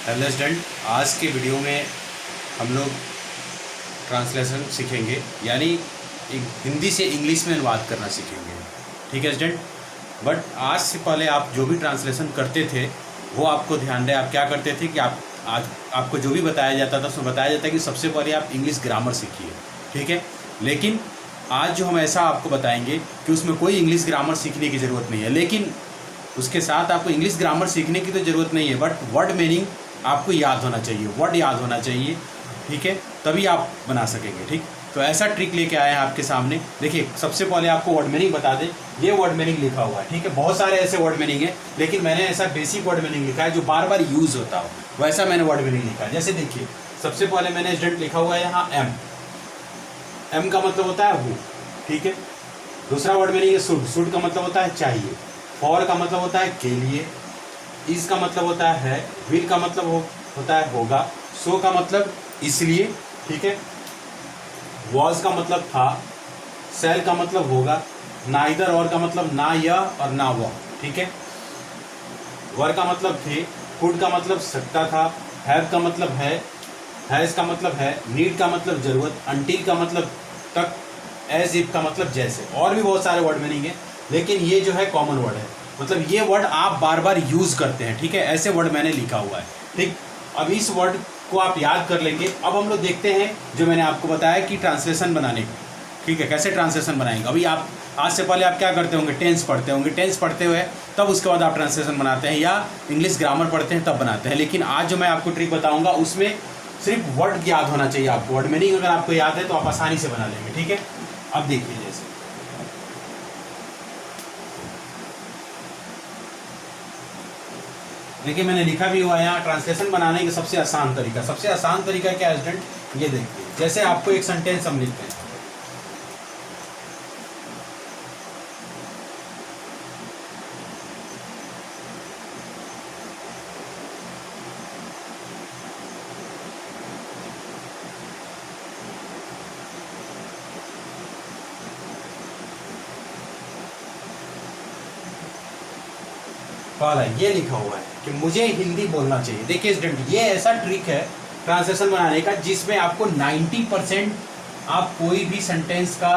Hello student, आज के video में हम लोग ट्रांसलेशन सीखेंगे, यानी हिंदी से इंग्लिश में अनुवाद करना सीखेंगे। ठीक है स्टूडेंट, बट आज से पहले आप जो भी ट्रांसलेशन करते थे वो आपको ध्यान रहे। आप क्या करते थे कि आपको जो भी बताया जाता था उसमें बताया जाता है कि सबसे पहले आप इंग्लिश ग्रामर सीखिए। ठीक है, लेकिन आज जो हम ऐसा आपको बताएंगे कि उसमें कोई इंग्लिश ग्रामर सीखने की ज़रूरत नहीं है, लेकिन उसके साथ आपको इंग्लिश ग्रामर सीखने की तो ज़रूरत नहीं है, बट वर्ड मीनिंग आपको याद होना चाहिए, वर्ड याद होना चाहिए। ठीक है, तभी आप बना सकेंगे। ठीक, तो ऐसा ट्रिक लेके आए हैं आपके सामने। देखिए, सबसे पहले आपको वर्ड मीनिंग बता दें। ये वर्ड मीनिंग लिखा हुआ है। ठीक है, बहुत सारे ऐसे वर्ड मीनिंग है, लेकिन मैंने ऐसा बेसिक वर्ड मीनिंग लिखा है जो बार बार यूज़ होता हो, वैसा मैंने वर्ड मीनिंग लिखा है। जैसे देखिए, सबसे पहले मैंने स्टूडेंट लिखा हुआ है यहाँ एम। एम का मतलब होता है वो। ठीक है, दूसरा वर्ड मीनिंग है शुड। शुड का मतलब होता है चाहिए। फॉर का मतलब होता है के लिए। इज का मतलब होता है विल का मतलब होता है होगा। सो का मतलब इसलिए। ठीक है, वॉज का मतलब था। सेल का मतलब होगा। नाइदर और का मतलब ना यह और ना वह। ठीक है, वर का मतलब थे। कुड का मतलब सकता था। हैव का मतलब है। हैज का मतलब है। नीड का मतलब जरूरत। अंटिल का मतलब तक। एज इफ का मतलब जैसे। और भी बहुत सारे वर्ड मीनिंग है, लेकिन ये जो है कॉमन वर्ड है, मतलब ये वर्ड आप बार बार यूज करते हैं। ठीक है, ऐसे वर्ड मैंने लिखा हुआ है। ठीक, अब इस वर्ड को आप याद कर लेंगे। अब हम लोग देखते हैं जो मैंने आपको बताया कि ट्रांसलेशन बनाने का। ठीक है, कैसे ट्रांसलेशन बनाएंगे। अभी आप आज से पहले आप क्या करते होंगे, टेंस पढ़ते होंगे। टेंस पढ़ते हुए तब उसके बाद आप ट्रांसलेशन बनाते हैं, या इंग्लिश ग्रामर पढ़ते हैं तब बनाते हैं। लेकिन आज जो मैं आपको ट्रिक बताऊंगा उसमें सिर्फ वर्ड याद होना चाहिए आपको। वर्ड मीनिंग अगर आपको याद है तो आप आसानी से बना लेंगे। ठीक है, अब देखिए, जैसे देखिए मैंने लिखा भी हुआ है यहाँ, ट्रांसलेशन बनाने का सबसे आसान तरीका। सबसे आसान तरीका क्या है स्टूडेंट, ये देखिए। जैसे आपको एक सेंटेंस हम लिखते हैं, वाला ये लिखा हुआ है कि मुझे हिंदी बोलना चाहिए। देखिए स्टूडेंट, ये ऐसा ट्रिक है ट्रांसलेशन बनाने का जिसमें आपको 90% आप कोई भी सेंटेंस का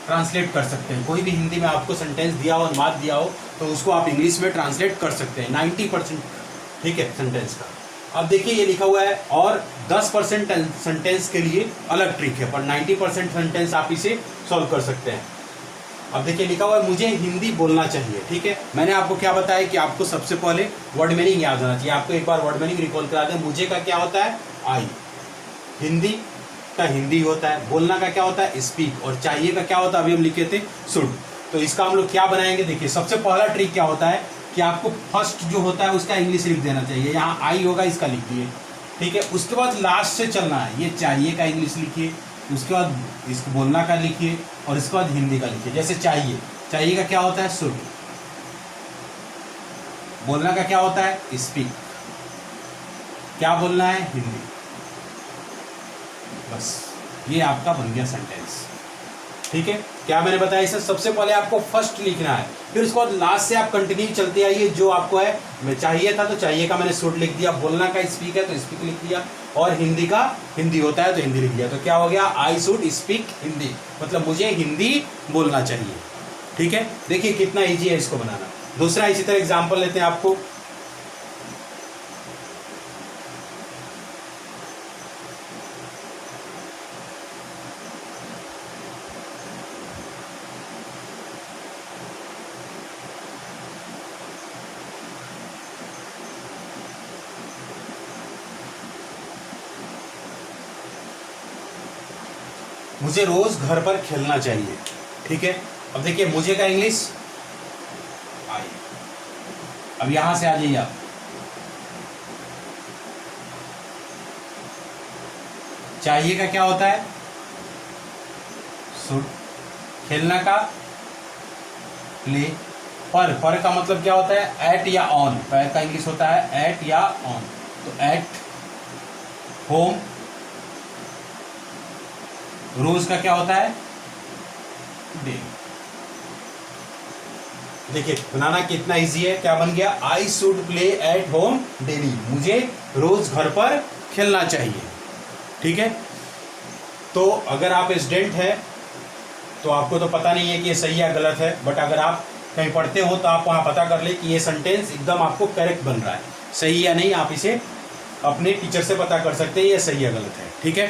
ट्रांसलेट कर सकते हैं। कोई भी हिंदी में आपको सेंटेंस दिया हो, अनुवाद दिया हो, तो उसको आप इंग्लिश में ट्रांसलेट कर सकते हैं 90%। ठीक है, सेंटेंस का। अब देखिए ये लिखा हुआ है, और 10% सेंटेंस के लिए अलग ट्रिक है, पर 90% सेंटेंस आप इसे सॉल्व कर सकते हैं। अब देखिए लिखा हुआ है मुझे हिंदी बोलना चाहिए। ठीक है, मैंने आपको क्या बताया कि आपको सबसे पहले वर्ड मीनिंग याद होना चाहिए। आपको एक बार वर्ड मीनिंग रिकॉल करा दें। मुझे का क्या होता है, आई। हिंदी का हिंदी होता है। बोलना का क्या होता है, स्पीक। और चाहिए का क्या होता है, अभी हम लिखे थे शुड। तो इसका हम लोग क्या बनाएंगे, देखिए सबसे पहला ट्रिक क्या होता है कि आपको फर्स्ट जो होता है उसका इंग्लिश लिख देना चाहिए। यहाँ आई होगा, इसका लिख दिए। ठीक है, उसके बाद लास्ट से चलना है। ये चाहिए का इंग्लिश लिखिए, उसके बाद इसको बोलना का लिखिए, और इसके बाद हिंदी का लिखिए। जैसे चाहिए, चाहिए का क्या होता है, शुड। बोलना का क्या होता है, स्पीक। क्या बोलना है, हिंदी। बस ये आपका बन गया सेंटेंस। ठीक है, क्या मैंने बताया इसे, सबसे पहले आपको फर्स्ट लिखना है, फिर उसके बाद लास्ट से आप कंटिन्यू चलते आइए। जो आपको है, मैं चाहिए था तो चाहिए का मैंने शुड लिख दिया, बोलना का स्पीक है तो स्पीक लिख दिया, और हिंदी का हिंदी होता है तो हिंदी लिख दिया। तो क्या हो गया, आई शुड स्पीक हिंदी, मतलब मुझे हिंदी बोलना चाहिए। ठीक है, देखिए कितना ईजी है इसको बनाना। दूसरा इसी तरह एग्जाम्पल लेते हैं आपको। मुझे रोज घर पर खेलना चाहिए। ठीक है, अब देखिए मुझे का इंग्लिश आई। अब यहां से आ जाइए आप, चाहिए का क्या होता है, शुड। खेलना का प्ले। पर का मतलब क्या होता है, एट या ऑन। पर का इंग्लिश होता है एट या ऑन, तो एट। होम। रोज का क्या होता है, डे। देखिए बनाना कितना इजी है, क्या बन गया, I should play at home daily, मुझे रोज घर पर खेलना चाहिए। ठीक है, तो अगर आप स्टूडेंट है तो आपको तो पता नहीं है कि ये सही या गलत है, बट अगर आप कहीं पढ़ते हो तो आप वहाँ पता कर ले कि ये सेंटेंस एकदम आपको करेक्ट बन रहा है, सही या नहीं, आप इसे अपने टीचर से पता कर सकते हैं ये सही या गलत है। ठीक है,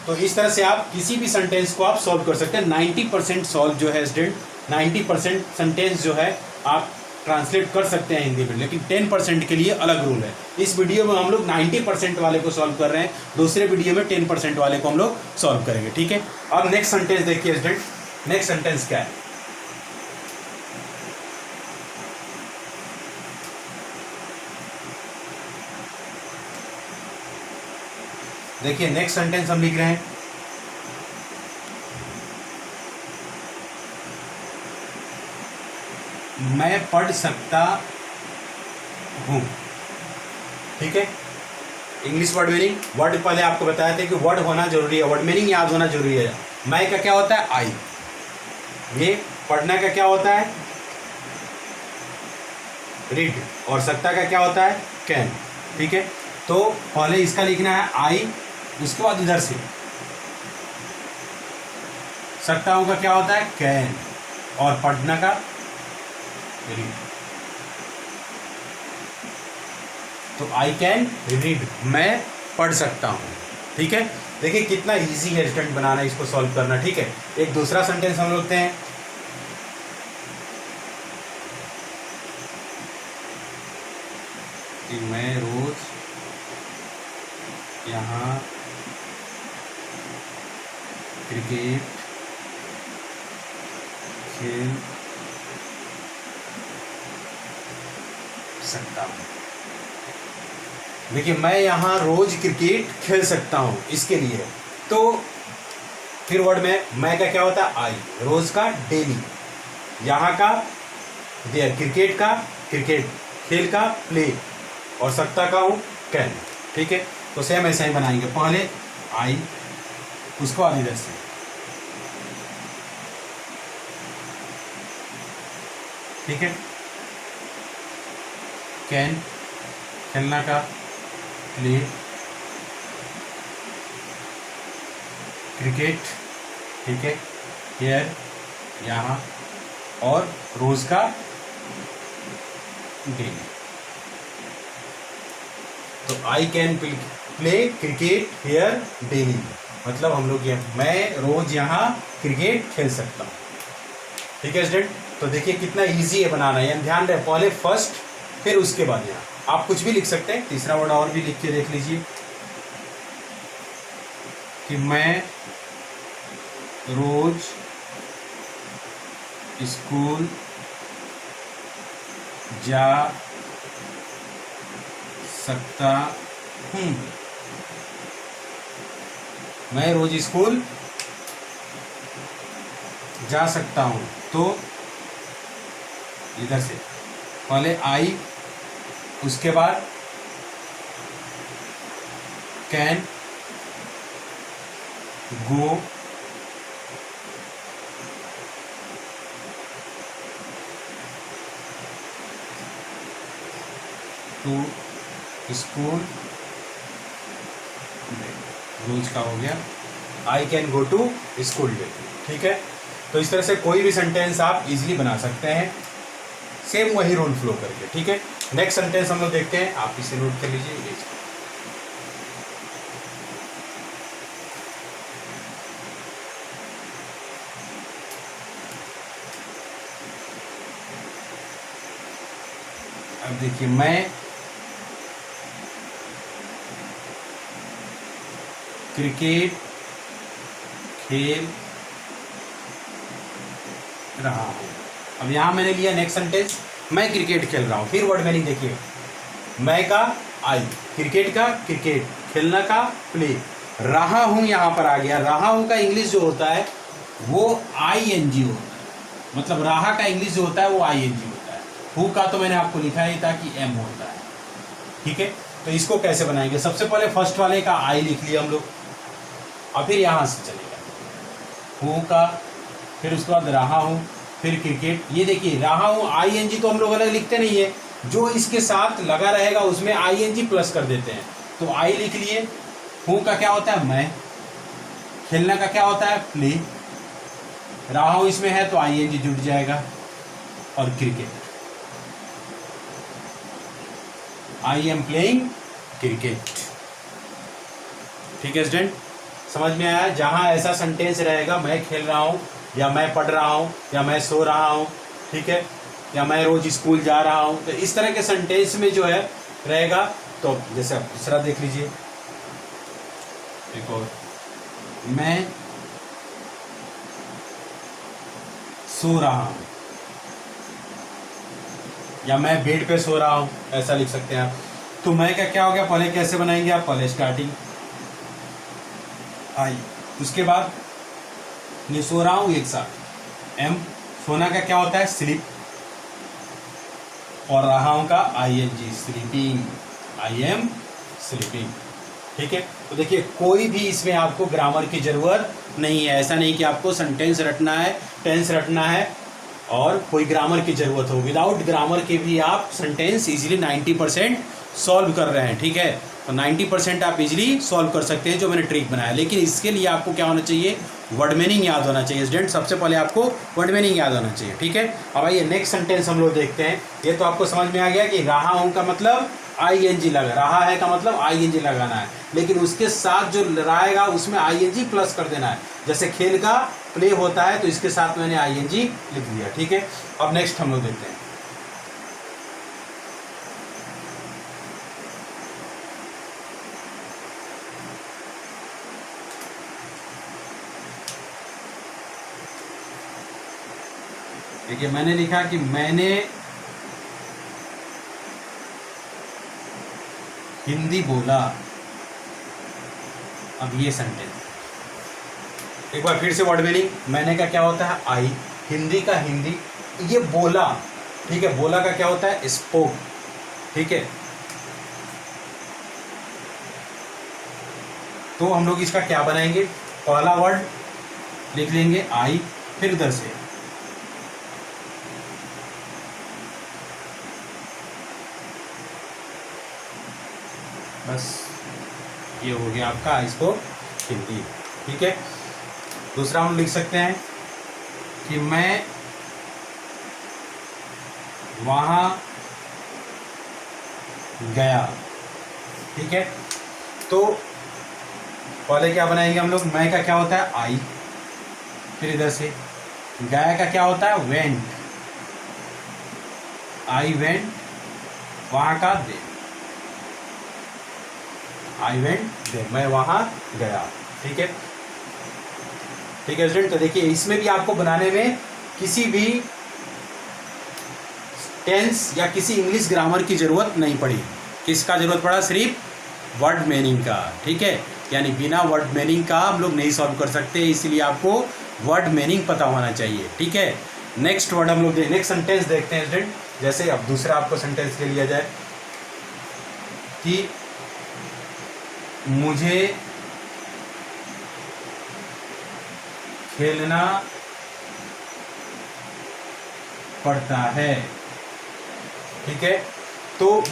तो इस तरह से आप किसी भी सेंटेंस को आप सॉल्व कर सकते हैं। 90% सॉल्व जो है स्टूडेंट, 90% सेंटेंस जो है आप ट्रांसलेट कर सकते हैं हिंदी में, लेकिन 10% के लिए अलग रूल है। इस वीडियो में हम लोग 90% वाले को सॉल्व कर रहे हैं, दूसरे वीडियो में 10% वाले को हम लोग सॉल्व करेंगे। ठीक है, अब नेक्स्ट सेंटेंस देखिए स्टूडेंट, नेक्स्ट सेंटेंस क्या है, देखिए नेक्स्ट सेंटेंस हम लिख रहे हैं, मैं पढ़ सकता हूं। ठीक है, इंग्लिश वर्ड मीनिंग, वर्ड पहले आपको बताया था कि वर्ड होना जरूरी है, वर्ड मीनिंग याद होना जरूरी है। मैं का क्या होता है, आई, ये पढ़ना का क्या होता है, रीड, और सकता का क्या होता है, कैन। ठीक है, तो पहले इसका लिखना है आई, उसके बाद इधर से सकता हूं का क्या होता है, कैन, और पढ़ना का रीड। तो आई कैन रीड, मैं पढ़ सकता हूं। ठीक है, देखिए कितना इजी है स्टूडेंट बनाना, इसको सॉल्व करना। ठीक है, एक दूसरा सेंटेंस हम लोग हैं, कि मैं रोज यहाँ क्रिकेट खेल सकता हूँ। देखिए मैं यहाँ रोज क्रिकेट खेल सकता हूँ, इसके लिए तो फिर वर्ड में मैं का क्या होता है, आई, रोज का डेली, यहाँ का देयर, क्रिकेट का क्रिकेट, खेल का प्ले, और सकता का हूँ कैन। ठीक है, तो सेम ऐसे ही बनाएंगे, पहले आई, उसको बाद इधर से, ठीक है, कैन खेलना का, प्ले क्रिकेट, ठीक है, हियर यहाँ, और रोज का डेली। तो I can play cricket here daily, मतलब हम लोग ये मैं रोज यहाँ क्रिकेट खेल सकता हूँ। ठीक है स्टूडेंट, तो देखिए कितना इजी है बनाना, यानी ध्यान रहे पहले फर्स्ट फिर उसके बाद यहाँ आप कुछ भी लिख सकते हैं। तीसरा वर्ड और भी लिख के देख लीजिए कि मैं रोज स्कूल जा सकता हूँ, मैं रोज स्कूल जा सकता हूँ। तो इधर से पहले आई, उसके बाद कैन गो, टू स्कूल, रोज का हो गया, I can go to school day. ठीक है, तो इस तरह से कोई भी सेंटेंस आप इजीली बना सकते हैं, सेम वही रूल फ्लो करके। ठीक है, नेक्स्ट सेंटेंस हम लोग देखते हैं, आप इसे नोट कर लीजिए। अब देखिए मैं क्रिकेट खेल रहा हूं। अब यहां मैंने लिया नेक्स्ट सेंटेंस, मैं क्रिकेट खेल रहा हूं, फिर वर्ड मीनिंग देखिए, मैं का आई, क्रिकेट का क्रिकेट, खेलना का प्ले, रहा हूं यहां पर आ गया। रहा हूं का इंग्लिश जो होता है वो ING होता है, मतलब रहा का इंग्लिश जो होता है वो ING होता है। हु का तो मैंने आपको लिखा ही था कि M होता है। ठीक है, तो इसको कैसे बनाएंगे, सबसे पहले फर्स्ट वाले का आई लिख लिया हम लोग, और फिर यहां से चलेगा हु का, फिर उसके बाद रहा हूं, फिर क्रिकेट। ये देखिए रहा हूँ, आईएनजी तो हम लोग अलग लिखते नहीं है, जो इसके साथ लगा रहेगा उसमें आईएनजी प्लस कर देते हैं। तो आई लिख लिए, हूँ का क्या होता है मैं, खेलना का क्या होता है प्ले, रहा हूँ इसमें है तो आईएनजी जुड़ जाएगा, और cricket, I am playing cricket. ठीक है स्टूडेंट, समझ में आया? जहां ऐसा सेंटेंस रहेगा मैं खेल रहा हूं, या मैं पढ़ रहा हूं, या मैं सो रहा हूं, ठीक है, या मैं रोज स्कूल जा रहा हूं, तो इस तरह के सेंटेंस में जो है रहेगा। तो जैसे आप दूसरा देख लीजिए, एक और, मैं सो रहा हूं, या मैं बेड पे सो रहा हूं, ऐसा लिख सकते हैं आप। तो मैं का क्या हो गया, पहले कैसे बनाएंगे आप, पहले स्टार्टिंग आई, उसके बाद मैं सो रहा हूं एक साथ, एम, सोना का क्या होता है स्लीप, और रहा हूं का ING, sleeping, I am sleeping. ठीक है, तो देखिए कोई भी इसमें आपको ग्रामर की जरूरत नहीं है। ऐसा नहीं कि आपको सेंटेंस रटना है, टेंस रटना है और कोई ग्रामर की जरूरत हो। विदाउट ग्रामर के भी आप सेंटेंस इजीली 90% सॉल्व कर रहे हैं। ठीक है, तो 90% आप इजीली सॉल्व कर सकते हैं जो मैंने ट्रिक बनाया। लेकिन इसके लिए आपको क्या होना चाहिए, वर्ड मीनिंग याद होना चाहिए स्टूडेंट। सबसे पहले आपको वर्ड मीनिंग याद होना चाहिए। ठीक है, अब आइए नेक्स्ट सेंटेंस हम लोग देखते हैं। ये तो आपको समझ में आ गया कि रहा हूं का मतलब आईएनजी लगा, रहा है का मतलब आईएनजी लगाना है, लेकिन उसके साथ जो रहेगा उसमें आईएनजी प्लस कर देना है। जैसे खेल का प्ले होता है तो इसके साथ मैंने आईएनजी लिख दिया। ठीक है, अब नेक्स्ट हम लोग देखते हैं। देखिए मैंने लिखा कि मैंने हिंदी बोला। अब ये सेंटेंस एक बार फिर से वर्ड मीनिंग, मैंने का क्या होता है आई, हिंदी का हिंदी, ये बोला। ठीक है, बोला का क्या होता है स्पोक। ठीक है, तो हम लोग इसका क्या बनाएंगे, पहला वर्ड लिख लेंगे आई, फिर उधर से बस ये हो गया आपका इसको हिंदी। ठीक है, दूसरा हम लिख सकते हैं कि मैं वहां गया। ठीक है, तो पहले क्या बनाएंगे हम लोग, मैं का क्या होता है आई, फिर इधर से गया का क्या होता है वेंट, आई वेंट, वहां का दे, आई वेंट देयर, मैं वहां गया। ठीक है, ठीक है स्टूडेंट, तो देखिए इसमें भी आपको बनाने में किसी भी टेंस या किसी इंग्लिश ग्रामर की जरूरत नहीं पड़ी। किसका जरूरत पड़ा, सिर्फ वर्ड मीनिंग का। ठीक है, यानी बिना वर्ड मीनिंग का हम लोग नहीं सॉल्व कर सकते, इसलिए आपको वर्ड मीनिंग पता होना चाहिए। ठीक है, नेक्स्ट वर्ड हम लोग नेक्स्ट सेंटेंस देखते हैं स्टूडेंट। जैसे अब दूसरा आपको सेंटेंस ले लिया जाए कि मुझे खेलना पड़ता है। ठीक है, तो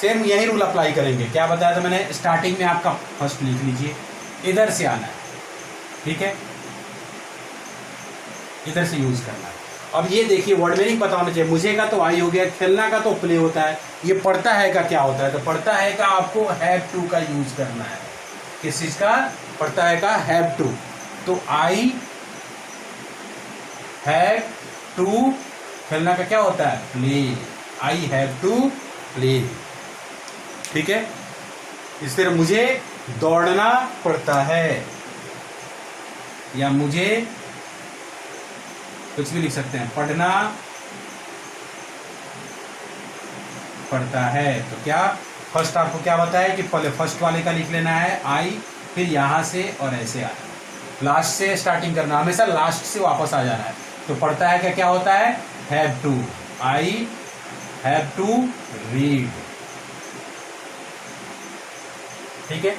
सेम यही रूल अप्लाई करेंगे। क्या बताया था मैंने, स्टार्टिंग में आपका फर्स्ट लिख लीजिए, इधर से आना है। ठीक है, इधर से यूज करना है। अब ये देखिए वर्ड मीनिंग पता होना चाहिए। मुझे का तो आई हो गया, खेलना का तो प्ले होता है, ये पढ़ता है का क्या होता है, तो पढ़ता है का आपको हैव टू का यूज करना है। किस चीज का, पढ़ता है का हैव टू, तो आई हैव टू, खेलना का क्या होता है play, I have to play. ठीक है, इस तरह मुझे दौड़ना पड़ता है, या मुझे कुछ भी लिख सकते हैं, पढ़ना पड़ता है। तो क्या फर्स्ट आपको क्या बताया कि पहले फर्स्ट वाले का लिख लेना है आई, फिर यहां से और ऐसे आना, लास्ट से स्टार्टिंग करना, हमेशा लास्ट से वापस आ जाना है। तो पढ़ता है क्या क्या होता है have to, I have to read. ठीक है,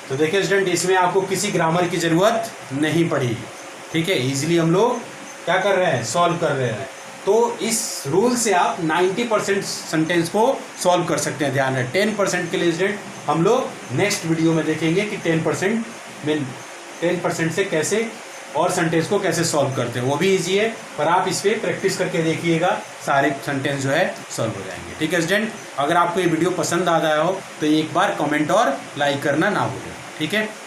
तो देखिए स्टूडेंट इसमें आपको किसी ग्रामर की जरूरत नहीं पड़ी। ठीक है, इजीली हम लोग क्या कर रहे हैं, सॉल्व कर रहे हैं। तो इस रूल से आप 90% सेंटेंस को सॉल्व कर सकते हैं। ध्यान रहे 10% के लिए स्टूडेंट हम लोग नेक्स्ट वीडियो में देखेंगे कि 10% से कैसे और सेंटेंस को कैसे सॉल्व करते हैं। वो भी इजी है, पर आप इस पर प्रैक्टिस करके देखिएगा, सारे सेंटेंस जो है सॉल्व हो जाएंगे। ठीक है स्टूडेंट, अगर आपको ये वीडियो पसंद आ रहा हो तो एक बार कमेंट और लाइक करना ना भूलें। ठीक है।